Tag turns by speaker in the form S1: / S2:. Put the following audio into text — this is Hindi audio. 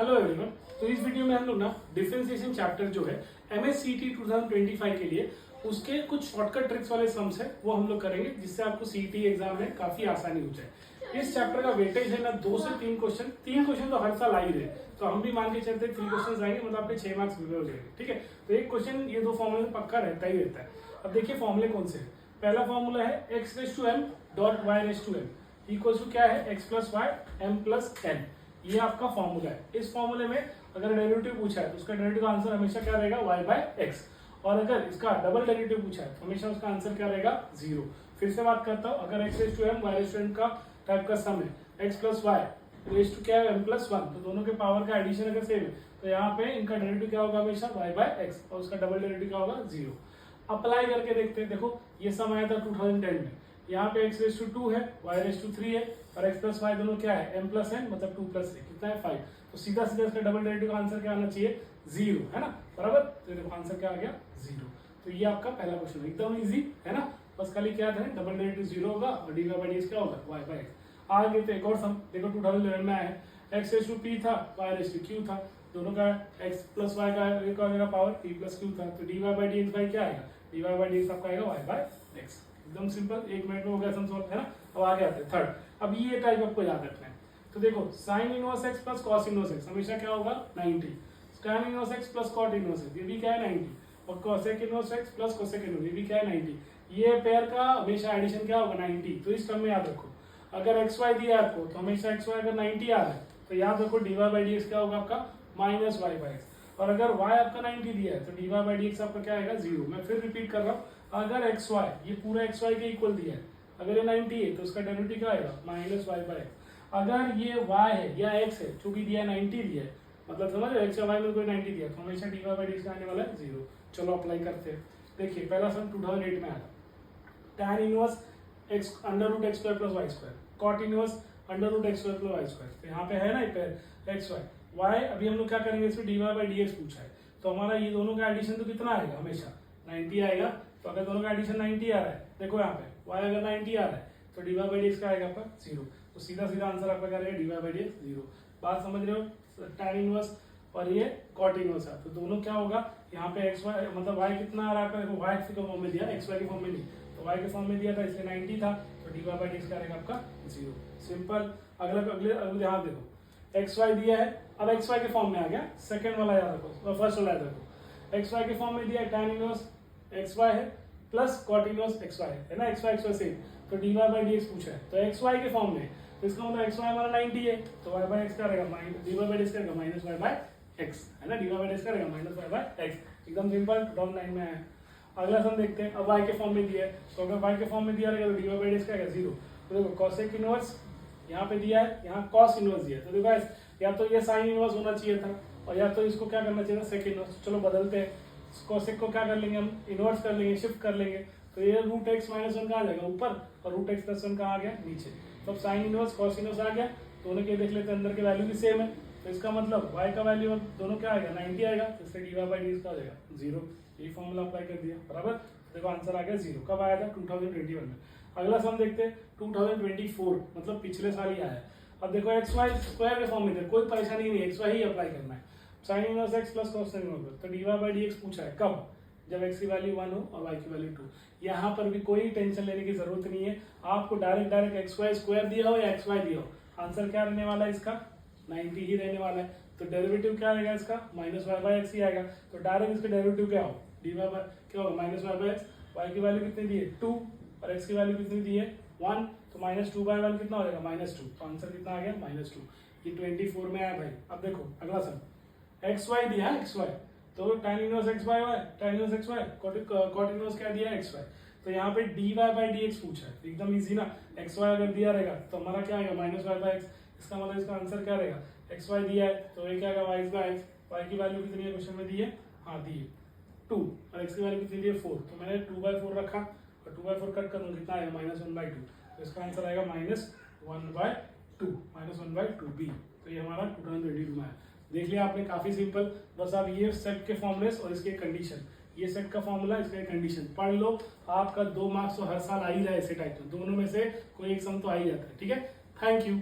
S1: Hello everyone. तो इस वीडियो में हम लोग ना डिफरेंशिएशन चैप्टर जो है MSCT 2025 के लिए उसके कुछ शॉर्टकट ट्रिक्स वाले सम्स है वो हम लोग करेंगे, जिससे आपको सीईटी एग्जाम में काफी आसानी हो जाए। इस चैप्टर का वेटेज है ना 2 से 3 क्वेश्चन, 3 क्वेश्चन तो हर साल आ ही रहे, तो हम भी मान के चलते 3 क्वेश्चन आएंगे, मतलब आपके 6 मार्क्स हो जाएंगे। ठीक है, तो एक क्वेश्चन ये 2 फॉर्मूले में पक्का रहता ही रहता है। अब देखिए फॉर्मूले कौन से हैं। पहला फॉर्मूला है x⁻m dot y⁻m equal to क्या है x plus Y m plus n। ये आपका फॉर्मूला है। इस फॉर्मूले में अगर डेरिवेटिव पूछा है तो उसका डेरिवेटिव का आंसर हमेशा क्या रहेगा y बाय एक्स, और अगर इसका डबल डेरिवेटिव पूछा है तो हमेशा उसका आंसर क्या रहेगा 0। फिर से बात करता हूँ, अगर x⁻m y⁻m का टाइप का सम है x plus Y raise to क्या है m प्लस 1, तो दोनों के पावर का एडिशन अगर सेम है तो यहाँ पे इनका डेरिवेटिव क्या होगा हमेशा y बाय एक्स, और उसका डबल डेरिवेटिव क्या होगा 0। अप्लाई करके देखते हैं। देखो ये सम आया था 2010 में, यहाँ पे x⁻2 है y⁻3 है और x प्लस वाई दोनों क्या है m प्लस n, मतलब 2 प्लस 3 कितना है 5। तो सीधा सीधा इसका डबल डेरिवेटिव का आंसर क्या आना चाहिए 0, है ना, बराबर। तो देखो आंसर क्या आ गया 0। तो ये आपका पहला क्वेश्चन एकदम इजी है ना, बस खाली क्या था डबल डेरिवेटिव 0 होगा और dy बाई dx क्या होगा y बाई एक्स। आगे तो एक और सम देखो 2011 में आया है, x⁻p था y⁻q था, दोनों का x प्लस वाई का पावर p प्लस q था, तो dy बाई dx बाई क्या आएगा dy बाई dx आपका आएगा y बाई एक्स। एकदम सिंपल, 1 मिनट में हो गया सम सॉल्व, है ना। अब आगे आते हैं थर्ड। अब ये टाइप आपको याद रखना है। तो देखो sine inverse X plus cos inverse X हमेशा क्या होगा 90, tan inverse X plus cot inverse X ये भी क्या है 90, और cosec inverse X plus cosec inverse ये भी क्या है 90। ये पेयर का हमेशा एडिशन क्या होगा 90। तो इस टर्म में याद रखो, अगर एक्स वाई दिया है आपको तो हमेशा एक्स वाई अगर 90 आ रहा है तो याद रखो dy बाई dx क्या होगा आपका माइनस वाई बाई एक्स, और अगर y आपका 90 दिया है तो dy बाई dx आपका क्या आएगा 0। मैं फिर रिपीट कर रहा हूँ, अगर एक्स वाई ये पूरा एक्स वाई के इक्वल दिया है, अगर ये 90 है तो उसका डेरिवेटिव क्या आएगा माइनस वाई बाई एक्स। अगर ये y है या x है चूंकि दिया 90 दिया है, मतलब समझ रहे हो x या y में कोई 90 दिया तो हमेशा dy बाई dx आने वाला है 0। चलो अप्लाई करते हैं। देखिए पहला सम 2008 में आया, tan inverse x under root X square plus Y square, cot inverse under root X square plus Y square. तो यहाँ पे है ना पेयर एक्स वाई वाई। अभी हम लोग क्या करेंगे, इसमें dy बाई dx पूछा है तो हमारा ये दोनों का एडिशन तो कितना आएगा हमेशा 90 आएगा। तो अगर दोनों का एडिशन 90 आ रहा है, देखो यहाँ पे y अगर 90 आ रहा है तो dy बाई dx का आएगा आपका 0। तो सीधा सीधा आंसर आपका क्या रहेगा dy बाई dx 0। बात समझ रहे हो, tan इनवर्स और ये कॉट इनवर्स है, तो दोनों क्या होगा यहाँ पे x y मतलब y कितना आ रहा है, देखो y के फॉर्म में दिया x y के फॉर्म में नहीं, तो y के फॉर्म में दिया था इसलिए 90 था, तो dy बाई dx का रहेगा आपका 0। सिंपल। अगले यहाँ देखो एक्स वाई दिया है, अब एक्स वाई के फॉर्म में आ गया, सेकंड वाला याद रखो, फर्स्ट वाला याद रखो। एक्स वाई के फॉर्म में दिया tan इनवर्स एक्स वाई है plus cot inverse X Y है ना, एक्स वाई सेम, तो dy बाई dx पूछा है तो एक्स वाई के फॉर्म में, तो इसका मतलब एक्स वाई हमारा 90 है तो y बाई एक्स का रहेगा माइनस dy बाई dx का माइनस वाई बाई एक्स, है ना, dy बाई dx का रहेगा माइनस वाई बाई एक्स। एकदम सिंपल 2009 में आया। अगला सम देखते हैं, अब y के फॉर्म में दिया है, तो अगर y के फॉर्म में दिया रहेगा तो dy बाई dx का आएगा 0। तो देखो कोसेक इनवर्स यहाँ पे दिया है, यहाँ कॉस इनवर्स दिया है, तो देखो या तो ये साइन इनवर्स होना चाहिए था और या तो इसको क्या करना चाहिए था सेक इनवर्स। चलो बदलते हैं, कोसेक को क्या कर लेंगे हम इनवर्स कर लेंगे, शिफ्ट कर लेंगे, तो ये रूट एक्स माइनस 1 कहाँ आ जाएगा ऊपर और रूट एक्स प्लस 1 कहाँ आ गया नीचे। तो अब साइन इनवर्स कॉस इनवर्स आ गया, दोनों के देख लेते हैं अंदर के वैल्यू भी सेम है, तो इसका मतलब y का वैल्यू दोनों क्या आएगा 90 आएगा, तो इससे dy बाई dx का आ जाएगा 0। ये फॉर्मूला अप्लाई कर दिया, बराबर। देखो आंसर आ गया 0। कब आया था 2021 में। अगला सम देखते हैं 2024, मतलब पिछले साल ही आया है। अब देखो एक्स वाई स्क्वायर के फॉर्म में थे, कोई परेशानी नहीं, एक्स वाई ही अप्लाई करना है। Sign inverse X plus cos inverse, तो dy बाई dx पूछा है कब, जब x की वैल्यू 1 हो और y की वैल्यू 2। यहाँ पर भी कोई टेंशन लेने की जरूरत नहीं है, आपको डायरेक्ट एक्स वाई स्क्वायर दिया हो या एक्स वाई दिया हो, आंसर क्या रहने वाला है इसका 90 ही रहने वाला है। तो डेरिवेटिव क्या आएगा इसका माइनस वाई बाई एक्स ही आएगा, तो डायरेक्ट इसका डेरिवेटिव क्या हो dy बाई क्या होगा minus Y by X. y की वैल्यू कितनी दी है 2 और x की वैल्यू कितनी दी है 1, तो माइनस 2 बाई 1 कितना हो जाएगा -2, तो आंसर कितना आ गया -2। ये 24 में आया भाई। अब देखो अगला सम एक्स वाई दिया है, एक्स वाई तो tan inverse X by Y, tan inverse X Y, cot inverse क्या दिया है एक्स वाई, तो यहाँ पे dy बाई dx पूछा है, एकदम इजी ना। एक्स वाई अगर दिया रहेगा तो हमारा क्या आएगा माइनस वाई बाई एक्स, इसका मतलब इसका आंसर क्या रहेगा एक्स वाई दिया है तो ये क्या आएगा वाई बाई एक्स। वाई की वैल्यू कितनी है क्वेश्चन में दी है, हाँ दी है 2 और एक्स की वैल्यू कितनी दी है 4, तो मैंने 2/4 रखा और 2/4 कट करूँ कितना आएगा -1/2, तो इसका आंसर आएगा -1/2 -1/2 बी। तो ये हमारा 2022 में है। देख लिया आपने, काफी सिंपल। बस आप ये सेट के फॉर्मुलेस और इसके कंडीशन, ये सेट का फॉर्मूला इसका कंडीशन पढ़ लो, आपका 2 मार्क्स तो हर साल आ ही रहा है ऐसे टाइप में, दोनों में से कोई एक सम तो आ ही जाता है। ठीक है, थैंक यू।